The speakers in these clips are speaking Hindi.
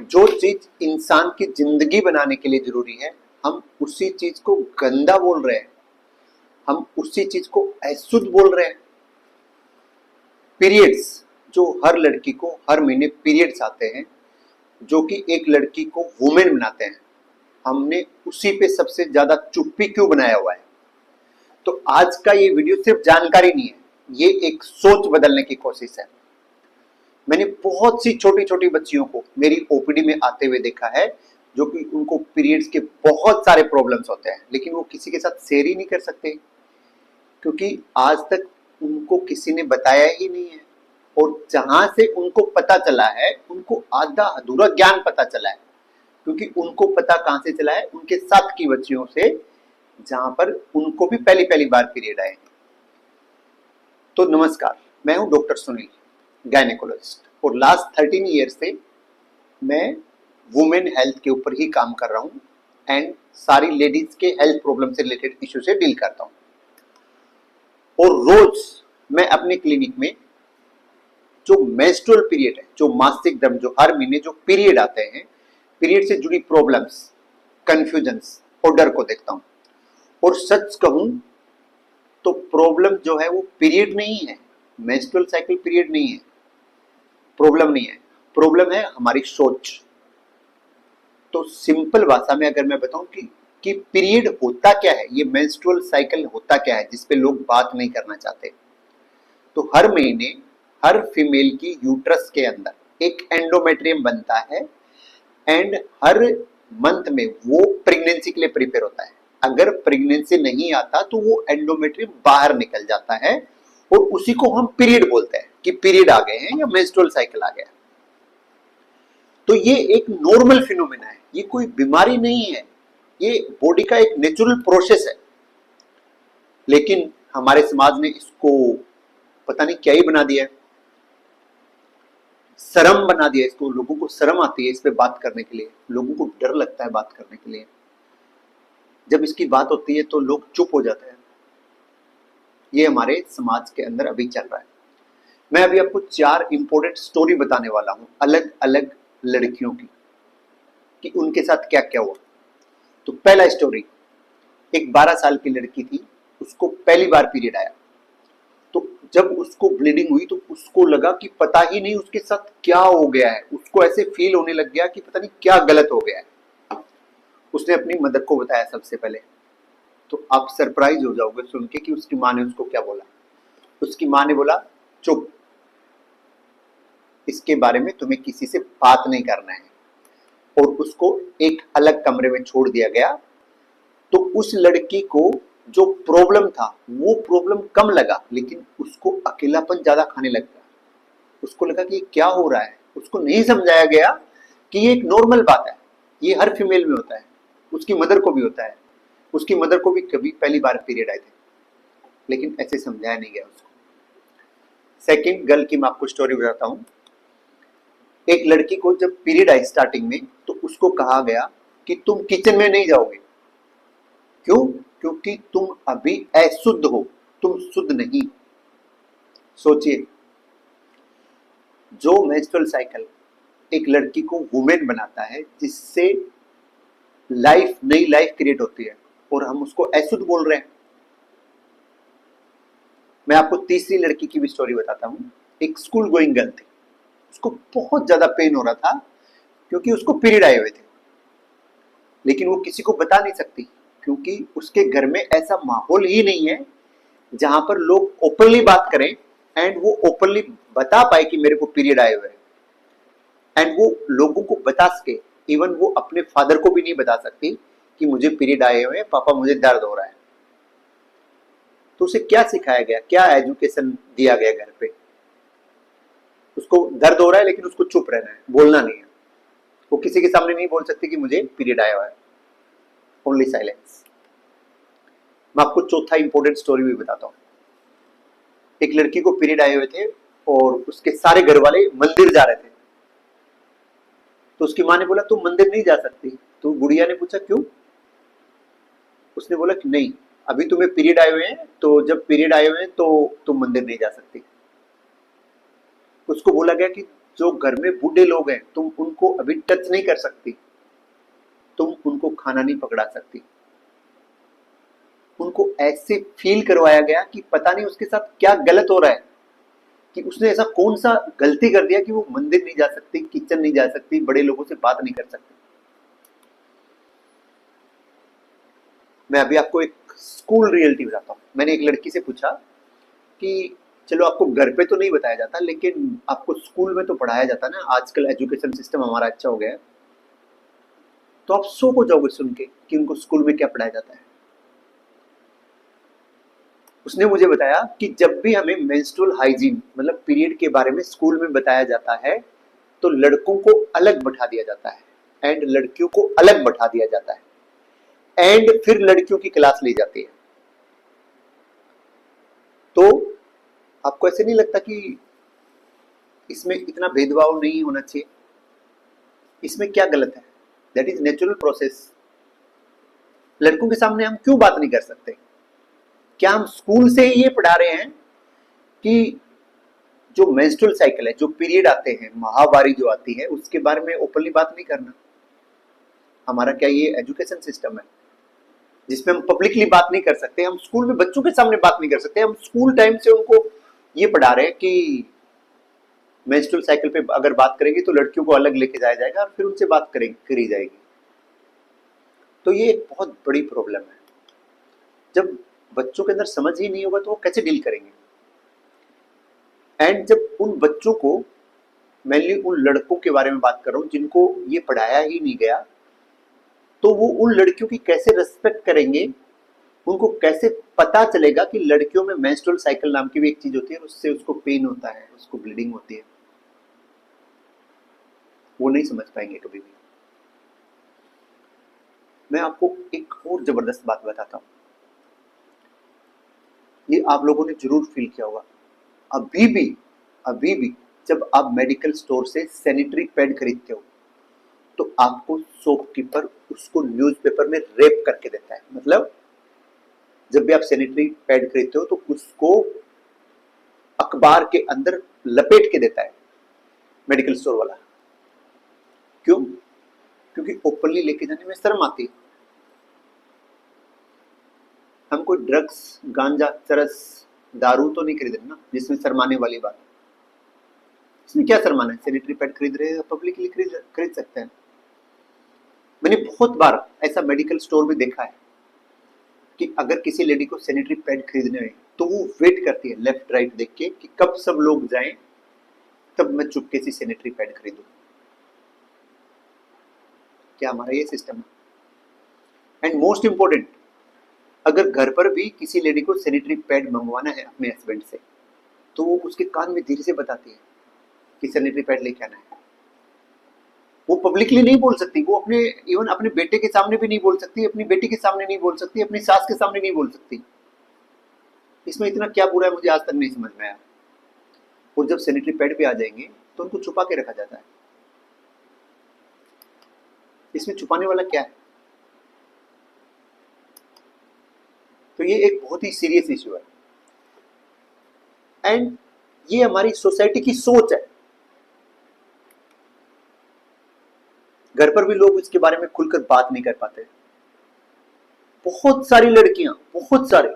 जो चीज इंसान की जिंदगी बनाने के लिए जरूरी है, हम उसी चीज को गंदा बोल रहे हैं, हम उसी चीज को अशुद्ध बोल रहे हैं। पीरियड्स, जो हर लड़की को हर महीने पीरियड्स आते हैं, जो कि एक लड़की को वुमेन बनाते हैं, हमने उसी पे सबसे ज्यादा चुप्पी क्यों बनाया हुआ है? तो आज का ये वीडियो सिर्फ जानकारी नहीं है, ये एक सोच बदलने की कोशिश है। मैंने बहुत सी छोटी छोटी बच्चियों को मेरी ओपीडी में आते हुए देखा है, जो कि उनको पीरियड्स के बहुत सारे प्रॉब्लम्स होते हैं, लेकिन वो किसी के साथ शेयर ही नहीं कर सकते, क्योंकि आज तक उनको किसी ने बताया ही नहीं है। और जहां से उनको पता चला है, उनको आधा अधूरा ज्ञान पता चला है, क्योंकि उनको पता कहां से चला है? उनके साथ की बच्चियों से, जहां पर उनको भी पहली पहली बार पीरियड आए। तो नमस्कार, मैं हूं डॉक्टर सुनील, गायनेकोलॉजिस्ट, और लास्ट 13 ईयर से मैं वुमेन हेल्थ के ऊपर ही काम कर रहा हूं एंड सारी लेडीज के हेल्थ प्रॉब्लम से रिलेटेड इश्यू से डील करता हूं। और रोज मैं अपने क्लिनिक में जो मेंस्ट्रुअल पीरियड है, जो मासिक धर्म, जो हर महीने जो पीरियड आते हैं, पीरियड से जुड़ी प्रॉब्लम्स, कंफ्यूजन्स और डर को देखता हूं। और सच कहूं तो प्रॉब्लम जो है वो पीरियड नहीं है, मेंस्ट्रुअल साइकिल पीरियड नहीं है, प्रॉब्लम नहीं है, प्रॉब्लम है हमारी सोच। तो सिंपल भाषा में अगर मैं बताऊं कि पीरियड होता क्या है, ये मेंस्ट्रुअल साइकिल होता क्या है, जिसपे लोग बात नहीं करना चाहते। तो हर महीने हर फीमेल की यूट्रस के अंदर एक एंडोमेट्रियम बनता है एंड हर मंथ में वो प्रेगनेंसी के लिए प्रिपेयर होता है। अगर प्रेगनेंसी नहीं आता तो वो एंडोमेट्रियम बाहर निकल जाता है और उसी को हम पीरियड बोलते हैं कि पीरियड आ गए हैं या मेंस्ट्रुअल साइकिल आ गया। तो ये एक नॉर्मल फिनोमेना है, ये कोई बीमारी नहीं है, ये बॉडी का एक नेचुरल प्रोसेस है। लेकिन हमारे समाज ने इसको पता नहीं क्या ही बना दिया है, शर्म बना दिया इसको। लोगों को शर्म आती है इस पे बात करने के लिए, लोगों को डर लगता है बात करने के लिए। जब इसकी बात होती है तो लोग चुप हो जाते हैं। ये हमारे समाज के अंदर अभी चल रहा है। मैं अभी आपको 4 इंपॉर्टेंट स्टोरी बताने वाला हूं, अलग अलग लड़कियों की, कि उनके साथ क्या क्या हुआ। तो पहला स्टोरी, एक 12 साल की लड़की थी, उसको पहली बार पीरियड आया। तो जब उसको ब्लीडिंग हुई तो उसको लगा कि पता ही नहीं उसके साथ क्या हो गया है, उसको ऐसे फील होने लग गया कि पता नहीं क्या गलत हो गया है। उसने अपनी मदर को बताया सबसे पहले। तो आप सरप्राइज हो जाओगे सुन के कि उसकी माँ ने उसको क्या बोला। उसकी माँ ने बोला, चुप, इसके बारे में तुम्हें किसी से बात नहीं करना है। और उसको एक अलग कमरे में छोड़ दिया गया। तो उस लड़की को जो प्रॉब्लम था वो प्रॉब्लम कम लगा, लेकिन उसको अकेलापन ज्यादा खाने लग गया। उसको लगा कि क्या हो रहा है। उसको नहीं समझाया गया कि ये एक नॉर्मल बात है, ये हर फीमेल में होता है, उसकी मदर को भी होता है, उसकी मदर को भी कभी पहली बार पीरियड आए थे, लेकिन ऐसे समझाया नहीं गया उसको। सेकंड गर्ल की मैं आपको स्टोरी बताता हूँ। एक लड़की को जब पीरियड आई स्टार्टिंग में, तो उसको कहा गया कि तुम किचन में नहीं जाओगे। क्यों? क्योंकि तुम अभी अशुद्ध हो, तुम शुद्ध नहीं। सोचिए, जो मेंस्ट्रुअल साइकिल एक लड़की को वुमेन बनाता है, जिससे लाइफ, नई लाइफ क्रिएट होती है, और हम उसको अशुद्ध बोल रहे हैं। मैं आपको तीसरी लड़की की भी स्टोरी बताता हूँ। एक स्कूल गोइंग गर्ल थी, उसको बहुत ज्यादा पेन हो रहा था क्योंकि उसको पीरियड आए हुए थे, लेकिन वो किसी को बता नहीं सकती, क्योंकि उसके घर में ऐसा माहौल ही नहीं है जहां पर लोग ओपनली बात करें एंड वो ओपनली बता पाए कि मेरे को पीरियड आए हुए हैं, एंड वो लोगों को बता सके। इवन वो अपने फादर को भी नहीं बता सकती कि मुझे पीरियड आए हुए हैं, पापा मुझे दर्द हो रहा है। तो उसे क्या सिखाया गया, क्या एजुकेशन दिया गया घर पे? उसको दर्द हो रहा है लेकिन उसको चुप रहना है, बोलना नहीं है। वो किसी के सामने नहीं बोल सकती कि मुझे पीरियड आया हुआ है, ओनली साइलेंस। मैं आपको चौथा इंपॉर्टेंट स्टोरी भी बताता हूँ। एक लड़की को पीरियड आए हुए थे और उसके सारे घर वाले मंदिर जा रहे थे। तो उसकी माँ ने बोला तुम मंदिर नहीं जा सकती। तो गुड़िया ने पूछा क्यों? उसने बोला कि नहीं, अभी तुम्हें पीरियड आए हुए हैं, तो जब पीरियड आए हुए हैं तो तुम मंदिर नहीं जा सकती। उसको बोला गया कि जो घर में बूढ़े लोग हैं तुम उनको अभी टच नहीं कर सकती, तुम उनको खाना नहीं पकड़ा सकती। उनको ऐसे फील करवाया गया कि पता नहीं उसके साथ क्या गलत हो रहा है, कि उसने ऐसा कौन सा गलती कर दिया कि वो मंदिर नहीं जा सकती, किचन नहीं जा सकती, बड़े लोगों से बात नहीं कर सकती। मैं अभी आपको एक स्कूल रियलिटी बताता हूँ। मैंने एक लड़की से पूछा कि चलो आपको घर पे तो नहीं बताया जाता लेकिन आपको स्कूल में तो पढ़ाया जाता ना, आजकल एजुकेशन सिस्टम हमारा अच्छा हो गया है, तो आप सो को जाओगे सुन के कि उनको स्कूल में क्या पढ़ाया जाता है। उसने मुझे बताया कि जब भी हमें मेंस्ट्रुअल हाइजीन मतलब पीरियड के बारे में स्कूल में बताया जाता है तो लड़कों को अलग बैठा दिया जाता है एंड लड़कियों को अलग बैठा दिया जाता है एंड फिर लड़कियों की क्लास ली जाती है। तो आपको ऐसे नहीं लगता कि इसमें इतना भेदभाव नहीं होना चाहिए? इसमें क्या गलत है? That is natural process. लड़कों के सामने हम क्यों बात नहीं कर सकते? क्या हम स्कूल से ही ये पढ़ा रहे हैं कि जो मेंस्ट्रुअल साइकिल है, जो पीरियड आते हैं, माहवारी जो आती है, उसके बारे में ओपनली बात नहीं करना? हमारा क्या ये एजुकेशन सिस्टम है जिसमें हम पब्लिकली बात नहीं कर सकते? हम स्कूल में बच्चों के सामने बात नहीं कर सकते? हम स्कूल टाइम से उनको ये पढ़ा रहे हैं कि मेंस्ट्रुअल साइकिल पे अगर बात करेंगे तो लड़कियों को अलग लेके जाया जाएगा और फिर उनसे बात करी जाएगी। तो ये एक बहुत बड़ी प्रॉब्लम है। जब बच्चों के अंदर समझ ही नहीं होगा तो वो कैसे डील करेंगे? एंड जब उन बच्चों को, मेनली उन लड़कों के बारे में बात कर रहा हूँ जिनको ये पढ़ाया ही नहीं गया, तो वो उन लड़कियों की कैसे रिस्पेक्ट करेंगे? उनको कैसे पता चलेगा कि लड़कियों में मेंस्ट्रुअल साइकिल नाम की भी एक चीज होती है, उससे उसको पेन होता है, उसको ब्लीडिंग होती है? वो नहीं समझ पाएंगे कभी भी। मैं आपको एक और जबरदस्त बात बताता हूँ, ये आप लोगों ने जरूर फील किया होगा। अभी भी जब आप मेडिकल स्टोर से सैनिटरी पैड खरीदते हो तो आपको शॉपकीपर उसको न्यूज़पेपर में रैप करके देता है। मतलब जब भी आप सैनिटरी पैड खरीदते हो तो उसको अखबार के अंदर लपेट के देता है मेडिकल स्टोर वाला। क्यों? क्योंकि ओपनली लेके जाने में शर्म आती है। हम कोई ड्रग्स, गांजा, चरस, दारू तो नहीं खरीद रहे ना जिसमें शर्माने वाली बात। इसमें क्या शर्माना है? सैनिटरी पैड खरीद रहे हैं, पब्लिकली खरीद सकते हैं। मैंने बहुत बार ऐसा मेडिकल स्टोर में देखा है कि अगर किसी लेडी को सैनिटरी पैड खरीदने में तो वो वेट करती है लेफ्ट राइट देख के कि कब सब लोग जाएं तब मैं चुपके से सैनिटरी पैड खरीदूं। क्या हमारा ये सिस्टम है? एंड मोस्ट इंपॉर्टेंट, अगर घर पर भी किसी लेडी को सैनिटरी पैड मंगवाना है अपने हस्बैंड से तो वो उसके कान में धीरे से बताती है कि सैनिटरी पैड लेके आना है। वो पब्लिकली नहीं बोल सकती, वो अपने इवन अपने बेटे के सामने भी नहीं बोल सकती, अपनी बेटी के सामने नहीं बोल सकती, अपनी सास के सामने नहीं बोल सकती। इसमें इतना क्या बुरा है मुझे आज तक नहीं समझ में आया। और जब सैनिटरी पैड पे आ जाएंगे तो उनको छुपा के रखा जाता है। इसमें छुपाने वाला क्या है? तो ये एक बहुत ही सीरियस इश्यू है एंड ये हमारी सोसाइटी की सोच है। घर पर भी लोग इसके बारे में खुलकर बात नहीं कर पाते। बहुत सारी लड़कियां, बहुत सारे,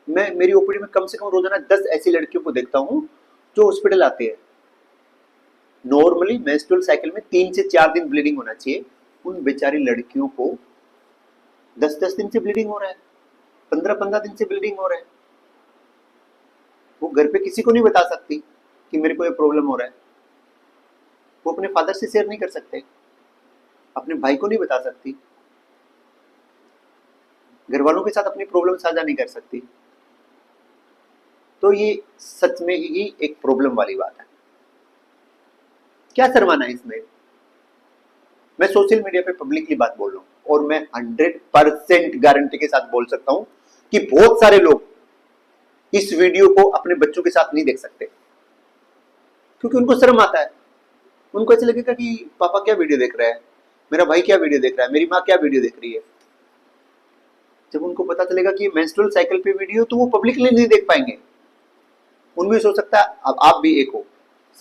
मैं मेरी ओपीडी में कम से कम रोजाना 10 ऐसी लड़कियों को देखता हूं जो हॉस्पिटल आती है। नॉर्मली मेंस्ट्रुअल साइकिल में 3 से 4 दिन ब्लीडिंग होना चाहिए, उन बेचारी लड़कियों को 10-10 दिन से ब्लीडिंग हो रहा है, 15-15 दिन से ब्लीडिंग हो रहा है। वो घर पे किसी को नहीं बता सकती कि मेरे को ये प्रॉब्लम हो रहा है। वो अपने फादर से शेयर नहीं कर सकते, अपने भाई को नहीं बता सकती, घर वालों के साथ अपनी प्रॉब्लम साझा नहीं कर सकती। तो ये सच में ही एक प्रॉब्लम वाली बात है। क्या शर्माना है इसमें? मैं सोशल मीडिया पे पब्लिकली बात बोल रहा हूं और मैं 100% गारंटी के साथ बोल सकता हूं कि बहुत सारे लोग इस वीडियो को अपने बच्चों के साथ नहीं देख सकते क्योंकि उनको शर्म आता है। उनको ऐसे लगेगा कि पापा क्या वीडियो देख रहा है, मेरा भाई क्या वीडियो देख रहा है, मेरी माँ क्या वीडियो देख रही है। जब उनको पता चलेगा कि मेंस्ट्रुअल साइकिल पे वीडियो तो वो पब्लिकली नहीं देख पाएंगे। उनमें सोच सकता है अब आप भी एक हो,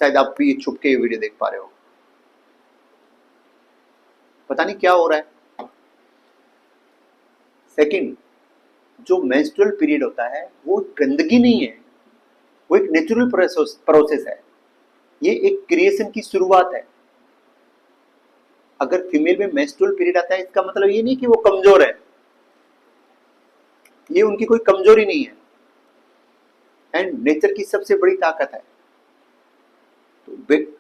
शायद आप भी छुप के ये वीडियो देख पा रहे हो, पता नहीं क्या हो रहा है। सेकंड, जो मेंस्ट्रुअल पीरियड होता है वो गंदगी नहीं है, वो एक नेचुरल प्रोसेस है, ये एक क्रिएशन की शुरुआत है। अगर फीमेल में मेंस्ट्रुअल पीरियड आता है इसका मतलब ये नहीं कि वो कमजोर है, ये उनकी कोई कमजोरी नहीं है, एंड नेचर की सबसे बड़ी ताकत है।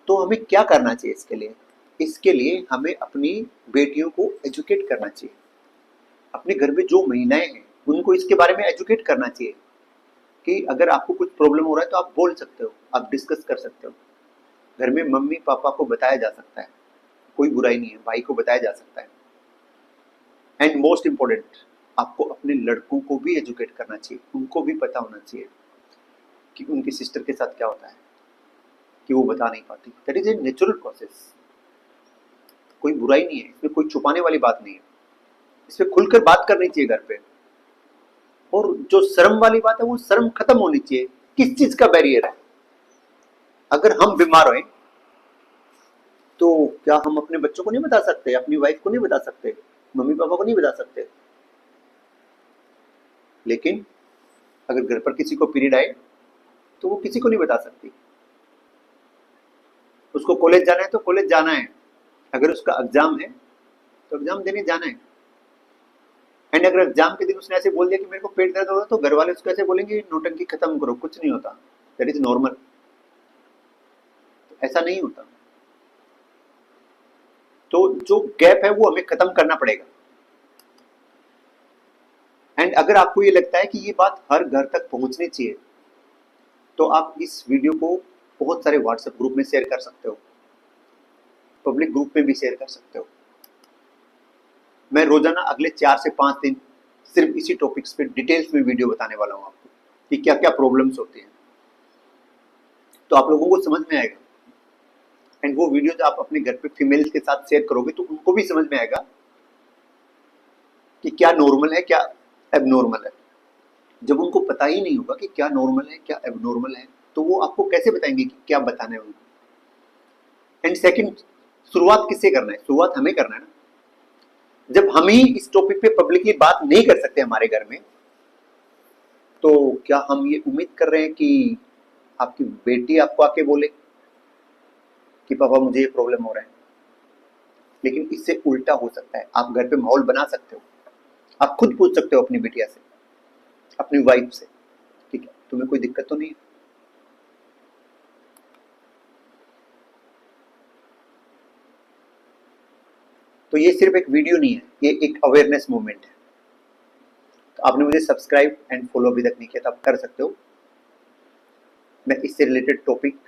तो हमें क्या करना चाहिए इसके लिए? इसके लिए हमें अपनी बेटियों को एजुकेट करना चाहिए। अपने घर में जो महिलाएं हैं उनको इसके बारे में एजुकेट करना चाहिए कि अगर आपको कुछ प्रॉब्लम हो रहा है तो आप बोल सकते हो, आप डिस्कस कर सकते हो। घर में मम्मी पापा को बताया जा सकता है, कोई बुराई नहीं है, भाई को बताया जा सकता है। एंड मोस्ट इंपॉर्टेंट, आपको अपने लड़कों को भी एजुकेट करना चाहिए, उनको भी पता होना चाहिए कि उनकी सिस्टर के साथ क्या होता है, कि वो बता नहीं पाती। That is a natural process, कोई बुराई नहीं है इसमें, कोई छुपाने वाली बात नहीं है, इसमें खुलकर बात करनी चाहिए घर पे। और जो शर्म वाली बात है वो शर्म खत्म होनी चाहिए। किस चीज का बैरियर है? अगर हम बीमार हुए तो क्या हम अपने बच्चों को नहीं बता सकते, अपनी वाइफ को नहीं बता सकते, मम्मी पापा को नहीं बता सकते? लेकिन अगर घर पर किसी को पीरियड आए तो वो किसी को नहीं बता सकती। उसको कॉलेज जाना है तो कॉलेज जाना है, अगर उसका एग्जाम है तो एग्जाम देने जाना है। एंड अगर एग्जाम के दिन उसने ऐसे बोल दिया कि मेरे को पेट दर्द हो रहा है तो घर वाले उसको ऐसे बोलेंगे नौटंकी खत्म करो, कुछ नहीं होता, दैट इज नॉर्मल। ऐसा नहीं होता। तो जो गैप है वो हमें खत्म करना पड़ेगा। एंड अगर आपको ये लगता है कि ये बात हर घर तक पहुंचनी चाहिए तो आप इस वीडियो को बहुत सारे व्हाट्सएप ग्रुप में शेयर कर सकते हो, पब्लिक ग्रुप में भी शेयर कर सकते हो। मैं रोजाना अगले 4 से 5 दिन सिर्फ इसी टॉपिक्स पे डिटेल्स में वीडियो बताने वाला हूँ आपको कि क्या क्या प्रॉब्लम्स होती हैं, तो आप लोगों को समझ में आएगा। एंड वो वीडियो जो आप अपने घर पे फीमेल्स के साथ शेयर करोगे तो उनको भी समझ में आएगा कि क्या नॉर्मल है, क्या एबनॉर्मल है। जब उनको पता ही नहीं होगा कि क्या नॉर्मल है क्या एबनॉर्मल है तो वो आपको कैसे बताएंगे कि क्या बताना है उनको। एंड सेकंड, शुरुआत किससे करना है? शुरुआत हमें करना है ना। जब हम ही इस टॉपिक पे पब्लिकली बात नहीं कर सकते हमारे घर में, तो क्या हम ये उम्मीद कर रहे हैं कि आपकी बेटी आपको आके बोले कि पापा मुझे ये प्रॉब्लम हो रहा है? लेकिन इससे उल्टा हो सकता है। आप घर पे माहौल बना सकते हो, आप खुद पूछ सकते हो अपनी बिटिया से, अपनी वाइफ से, ठीक है तुम्हें कोई दिक्कत तो नहीं है? तो ये सिर्फ एक वीडियो नहीं है, ये एक अवेयरनेस मूवमेंट है। तो आपने मुझे सब्सक्राइब एंड फॉलो अभी तक नहीं किया तो आप कर सकते हो। मैं इससे रिलेटेड टॉपिक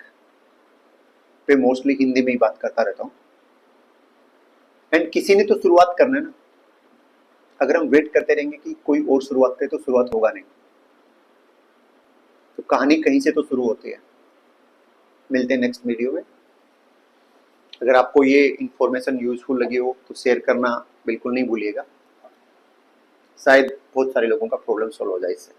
पे मोस्टली हिंदी में ही बात करता रहता हूँ। एंड किसी ने तो शुरुआत करना है ना। अगर हम वेट करते रहेंगे कि कोई और शुरुआत करे तो शुरुआत होगा नहीं। तो कहानी कहीं से तो शुरू होती है। मिलते हैं नेक्स्ट वीडियो में। अगर आपको ये इंफॉर्मेशन यूजफुल लगी हो तो शेयर करना बिल्कुल नहीं भूलिएगा, शायद बहुत सारे लोगों का प्रॉब्लम सॉल्व हो जाए इससे।